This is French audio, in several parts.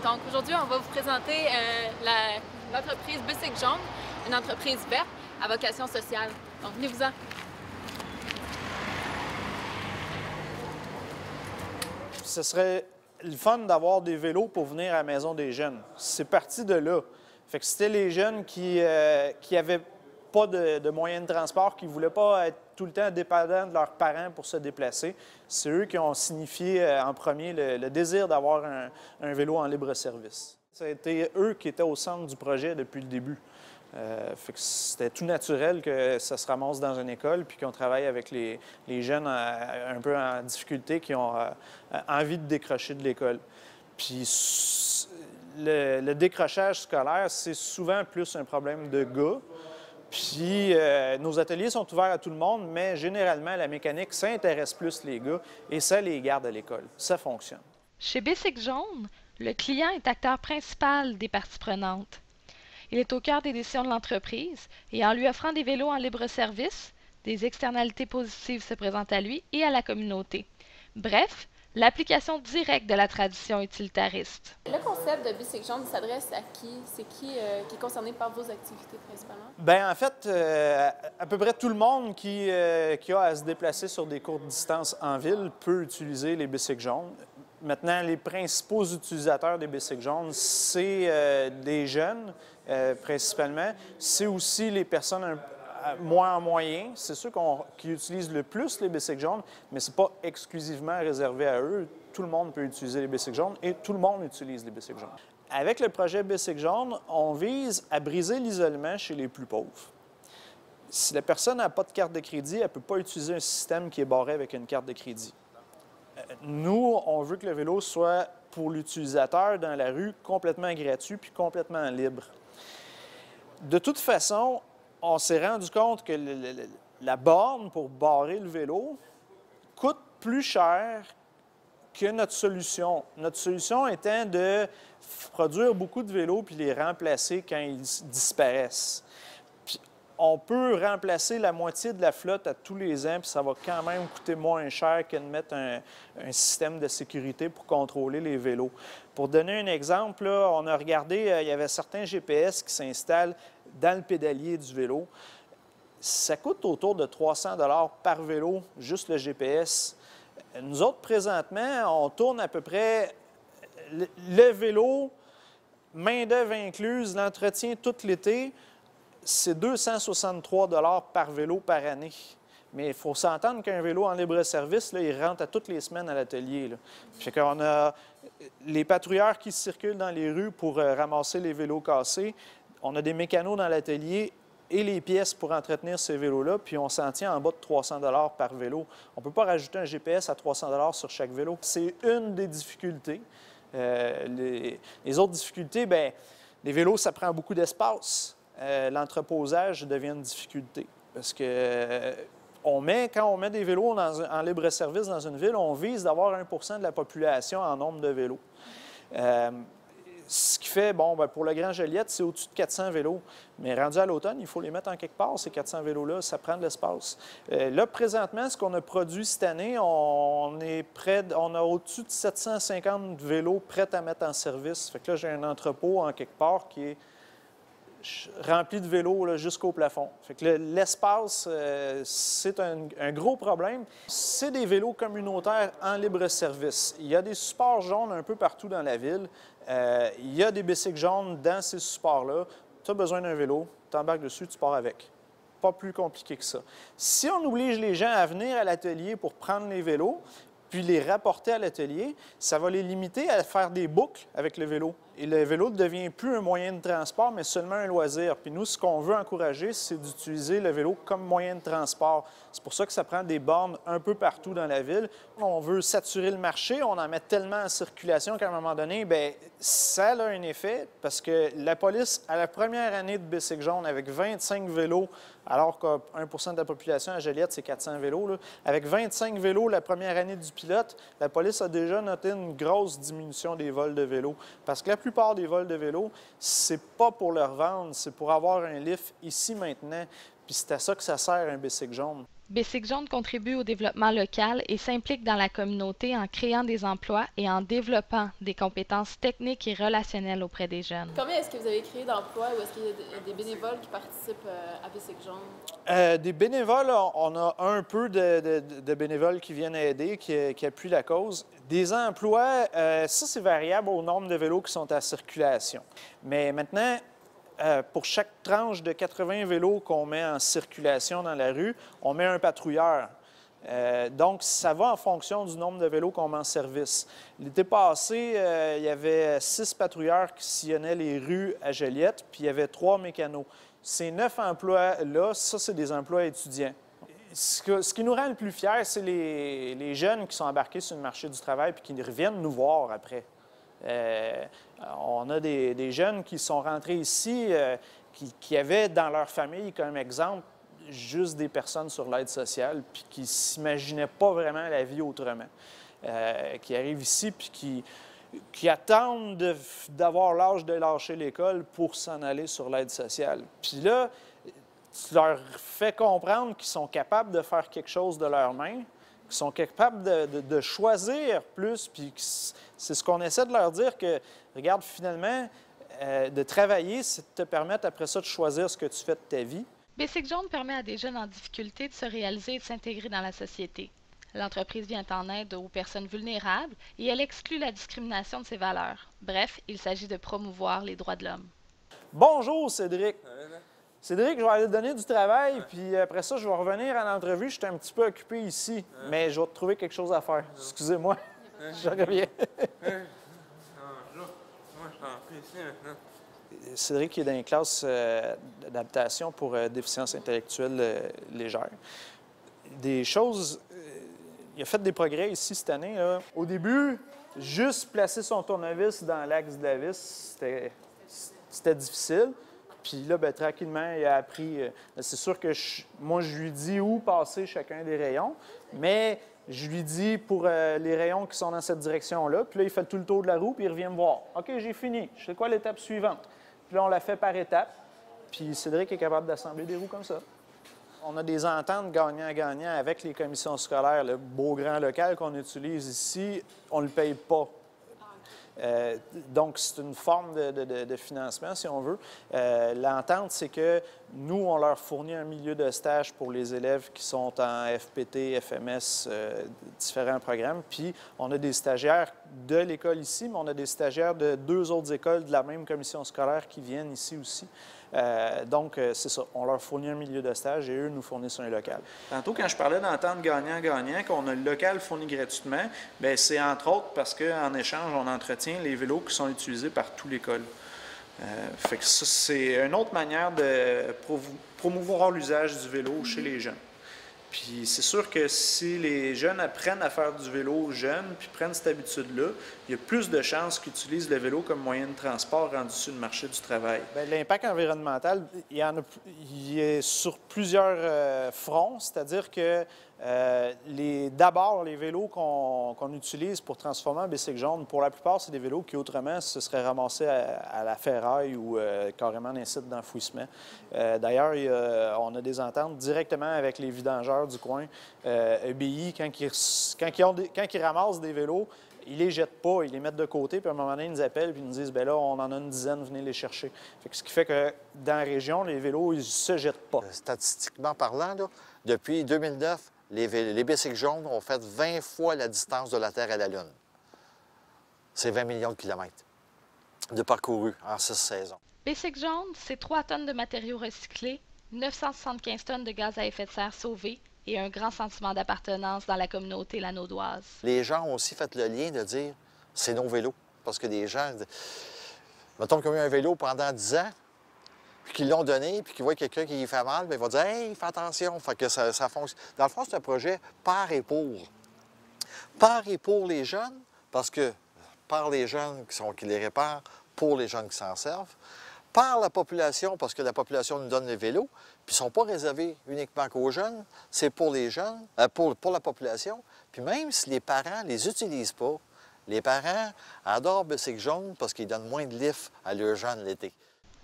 Donc aujourd'hui, on va vous présenter l'entreprise Bicycle Jaune, une entreprise verte à vocation sociale. Donc venez-vous-en! Ce serait le fun d'avoir des vélos pour venir à la Maison des jeunes. C'est parti de là. Fait que c'était les jeunes qui avaient pas de moyens de transport, qui ne voulaient pas être tout le temps dépendants de leurs parents pour se déplacer. C'est eux qui ont signifié en premier le désir d'avoir un vélo en libre service. Ça a été eux qui étaient au centre du projet depuis le début. Fait que c'était tout naturel que ça se ramasse dans une école puis qu'on travaille avec les jeunes un peu en difficulté qui ont envie de décrocher de l'école. Puis le décrochage scolaire, c'est souvent plus un problème de gars. Puis nos ateliers sont ouverts à tout le monde, mais généralement, la mécanique, ça intéresse plus les gars et ça les garde à l'école. Ça fonctionne. Chez Bicycle Jaune, le client est acteur principal des parties prenantes. Il est au cœur des décisions de l'entreprise et en lui offrant des vélos en libre service, des externalités positives se présentent à lui et à la communauté. Bref, l'application directe de la tradition utilitariste. Le concept de Bicycle Jaune s'adresse à qui? C'est qui est concerné par vos activités principalement? Bien, en fait, à peu près tout le monde qui a à se déplacer sur des courtes distances en ville peut utiliser les bicycles jaunes. Maintenant, les principaux utilisateurs des bicycles jaunes, c'est des jeunes, principalement. C'est aussi les personnes moins en moyen. C'est ceux qui utilisent le plus les bicycles jaunes, mais ce n'est pas exclusivement réservé à eux. Tout le monde peut utiliser les bicycles jaunes et tout le monde utilise les bicycles jaunes. Avec le projet Bicycle Jaune, on vise à briser l'isolement chez les plus pauvres. Si la personne n'a pas de carte de crédit, elle ne peut pas utiliser un système qui est barré avec une carte de crédit. Nous, on veut que le vélo soit pour l'utilisateur dans la rue complètement gratuit puis complètement libre. De toute façon, on s'est rendu compte que la borne pour barrer le vélo coûte plus cher que notre solution. Notre solution étant de produire beaucoup de vélos puis les remplacer quand ils disparaissent. Puis on peut remplacer la moitié de la flotte à tous les ans, puis ça va quand même coûter moins cher que de mettre un système de sécurité pour contrôler les vélos. Pour donner un exemple, là, on a regardé, il y avait certains GPS qui s'installent dans le pédalier du vélo. Ça coûte autour de 300 $ par vélo, juste le GPS. Nous autres, présentement, on tourne à peu près le vélo, main-d'œuvre incluse, l'entretien tout l'été, c'est 263 $ par vélo par année. Mais il faut s'entendre qu'un vélo en libre-service, là, il rentre à toutes les semaines à l'atelier. Fait qu'on a les patrouilleurs qui circulent dans les rues pour ramasser les vélos cassés. On a des mécanos dans l'atelier et les pièces pour entretenir ces vélos-là, puis on s'en tient en bas de 300 $ par vélo. On ne peut pas rajouter un GPS à 300 $ sur chaque vélo. C'est une des difficultés. Les autres difficultés, bien, les vélos, ça prend beaucoup d'espace. L'entreposage devient une difficulté. Parce que quand on met des vélos en libre-service dans une ville, on vise d'avoir 1 % de la population en nombre de vélos. Ce qui fait, bon, bien, pour le Grand Joliette, c'est au-dessus de 400 vélos. Mais rendu à l'automne, il faut les mettre en quelque part, ces 400 vélos-là. Ça prend de l'espace. Là, présentement, ce qu'on a produit cette année, on a au-dessus de 750 vélos prêts à mettre en service. Fait que là, j'ai un entrepôt en quelque part qui est rempli de vélos jusqu'au plafond. Fait que l'espace, c'est un gros problème. C'est des vélos communautaires en libre-service. Il y a des supports jaunes un peu partout dans la ville. Il y a des bicycles jaunes dans ces supports-là. Tu as besoin d'un vélo, tu embarques dessus, tu pars avec. Pas plus compliqué que ça. Si on oblige les gens à venir à l'atelier pour prendre les vélos, puis les rapporter à l'atelier, ça va les limiter à faire des boucles avec le vélo. Et le vélo ne devient plus un moyen de transport, mais seulement un loisir. Puis nous, ce qu'on veut encourager, c'est d'utiliser le vélo comme moyen de transport. C'est pour ça que ça prend des bornes un peu partout dans la ville. On veut saturer le marché, on en met tellement en circulation qu'à un moment donné, bien, ça a un effet parce que la police, à la première année de Bicycle Jaune, avec 25 vélos, alors que 1 % de la population à Joliette, c'est 400 vélos, là. Avec 25 vélos la première année du pilote, la police a déjà noté une grosse diminution des vols de vélos. Parce que la plupart des vols de vélos, c'est pas pour leur vendre, c'est pour avoir un lift ici maintenant. Puis c'est à ça que ça sert un bicycle jaune. Bicycle Jaune contribue au développement local et s'implique dans la communauté en créant des emplois et en développant des compétences techniques et relationnelles auprès des jeunes. Combien est-ce que vous avez créé d'emplois ou est-ce qu'il y a des bénévoles qui participent à Bicycle Jaune? Des bénévoles, on a un peu de bénévoles qui viennent aider, qui appuient la cause. Des emplois, ça c'est variable au nombre de vélos qui sont à circulation. Mais maintenant, pour chaque tranche de 80 vélos qu'on met en circulation dans la rue, on met un patrouilleur. Donc, ça va en fonction du nombre de vélos qu'on met en service. L'été passé, il y avait 6 patrouilleurs qui sillonnaient les rues à Joliette, puis il y avait 3 mécanos. Ces 9 emplois-là, ça, c'est des emplois étudiants. Ce qui nous rend le plus fiers, c'est les jeunes qui sont embarqués sur le marché du travail puis qui reviennent nous voir après. On a des jeunes qui sont rentrés ici, qui avaient dans leur famille comme exemple juste des personnes sur l'aide sociale, puis qui ne s'imaginaient pas vraiment la vie autrement, qui arrivent ici puis qui attendent d'avoir l'âge de lâcher l'école pour s'en aller sur l'aide sociale. Puis là, tu leur fais comprendre qu'ils sont capables de faire quelque chose de leurs mains, qui sont capables de choisir plus, puis c'est ce qu'on essaie de leur dire, que, regarde, finalement, de travailler, c'est de te permettre après ça de choisir ce que tu fais de ta vie. Bicycle Jaune permet à des jeunes en difficulté de se réaliser et de s'intégrer dans la société. L'entreprise vient en aide aux personnes vulnérables et elle exclut la discrimination de ses valeurs. Bref, il s'agit de promouvoir les droits de l'homme. Bonjour, Cédric. Cédric, je vais aller te donner du travail, puis après ça, je vais revenir à l'entrevue. Je suis un petit peu occupé ici, mais je vais te trouver quelque chose à faire. Excusez-moi, je reviens. Cédric est dans une classe d'adaptation pour déficience intellectuelle légère. Des choses... il a fait des progrès ici cette année, là. Au début, juste placer son tournevis dans l'axe de la vis, c'était difficile. Puis là, bien, tranquillement, il a appris. C'est sûr que moi, je lui dis où passer chacun des rayons, mais je lui dis pour les rayons qui sont dans cette direction-là. Puis là, il fait tout le tour de la roue, puis il revient me voir. OK, j'ai fini. Je sais quoi l'étape suivante? Puis là, on la fait par étapes. Puis Cédric est capable d'assembler des roues comme ça. On a des ententes gagnant-gagnant avec les commissions scolaires. Le beau grand local qu'on utilise ici, on ne le paye pas. Donc, c'est une forme de financement, si on veut. L'entente, c'est que nous, on leur fournit un milieu de stage pour les élèves qui sont en FPT, FMS, différents programmes. Puis, on a des stagiaires de l'école ici, mais on a des stagiaires de 2 autres écoles de la même commission scolaire qui viennent ici aussi. Donc, c'est ça. On leur fournit un milieu de stage et eux nous fournissent un local. Tantôt, quand je parlais d'entente gagnant-gagnant, qu'on a le local fourni gratuitement, bien, c'est entre autres parce qu'en échange, on entretient les vélos qui sont utilisés par toute l'école. Fait que ça, c'est une autre manière de promouvoir l'usage du vélo chez les jeunes. Puis c'est sûr que si les jeunes apprennent à faire du vélo jeunes, puis prennent cette habitude-là, il y a plus de chances qu'ils utilisent le vélo comme moyen de transport rendu sur le marché du travail. Bien, l'impact environnemental, il est sur plusieurs fronts, c'est-à-dire que d'abord, les vélos qu'on utilise pour transformer en bicycle jaune, pour la plupart, c'est des vélos qui autrement se seraient ramassés à la ferraille ou carrément dans un site d'enfouissement. D'ailleurs, on a des ententes directement avec les vidangeurs du coin. EBI, quand ils ramassent des vélos, ils les jettent pas, ils les mettent de côté, puis à un moment donné, ils nous appellent et ils nous disent « bien là, on en a une dizaine, venez les chercher ». Ce qui fait que dans la région, les vélos, ils ne se jettent pas. Statistiquement parlant, là, depuis 2009, les bicycles jaunes ont fait 20 fois la distance de la Terre à la Lune. C'est 20 millions de kilomètres de parcourus en 6 saisons. Bicycle Jaune, c'est 3 tonnes de matériaux recyclés, 975 tonnes de gaz à effet de serre sauvées et un grand sentiment d'appartenance dans la communauté lanaudoise. Les gens ont aussi fait le lien de dire « c'est nos vélos ». Parce que des gens, mettons qu'ils ont eu un vélo pendant 10 ans, puis qu'ils l'ont donné, puis qu'ils voient quelqu'un qui y fait mal, bien, ils vont dire « hey, fais attention ». Fait que ça fonctionne. Dans le fond, c'est un projet par et pour. Par et pour les jeunes, parce que par les jeunes qui les réparent, pour les jeunes qui s'en servent. Par la population, parce que la population nous donne les vélos, puis ils ne sont pas réservés uniquement qu'aux jeunes, c'est pour les jeunes, pour la population. Puis même si les parents ne les utilisent pas, les parents adorent Bicycle Jaune parce qu'ils donnent moins de lift à leurs jeunes l'été.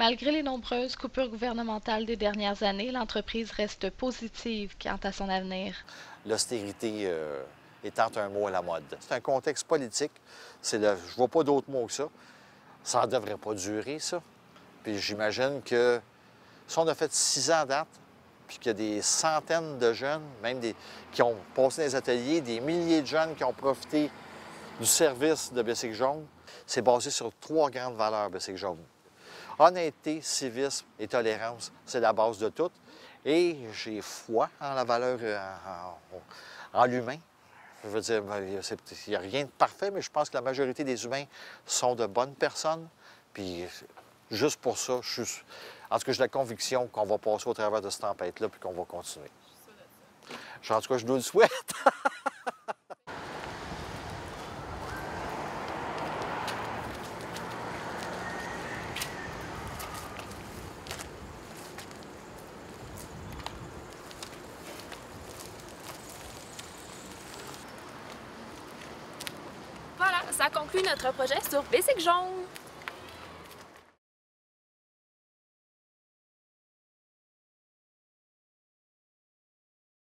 Malgré les nombreuses coupures gouvernementales des dernières années, l'entreprise reste positive quant à son avenir. L'austérité étant un mot à la mode. C'est un contexte politique. Je ne vois pas d'autres mots que ça. Ça ne devrait pas durer, ça. Puis j'imagine que si on a fait 6 ans à date, puis qu'il y a des centaines de jeunes, qui ont passé dans les ateliers, des milliers de jeunes qui ont profité du service de Bicycle Jaune, c'est basé sur 3 grandes valeurs, Bicycle Jaune. Honnêteté, civisme et tolérance, c'est la base de tout. Et j'ai foi en la valeur, en l'humain. Je veux dire, il n'y a rien de parfait, mais je pense que la majorité des humains sont de bonnes personnes. Puis juste pour ça, en tout cas, j'ai la conviction qu'on va passer au travers de cette tempête-là puis qu'on va continuer. En tout cas, je nous le souhaite. Voilà, ça conclut notre projet sur Bicycle Jaune.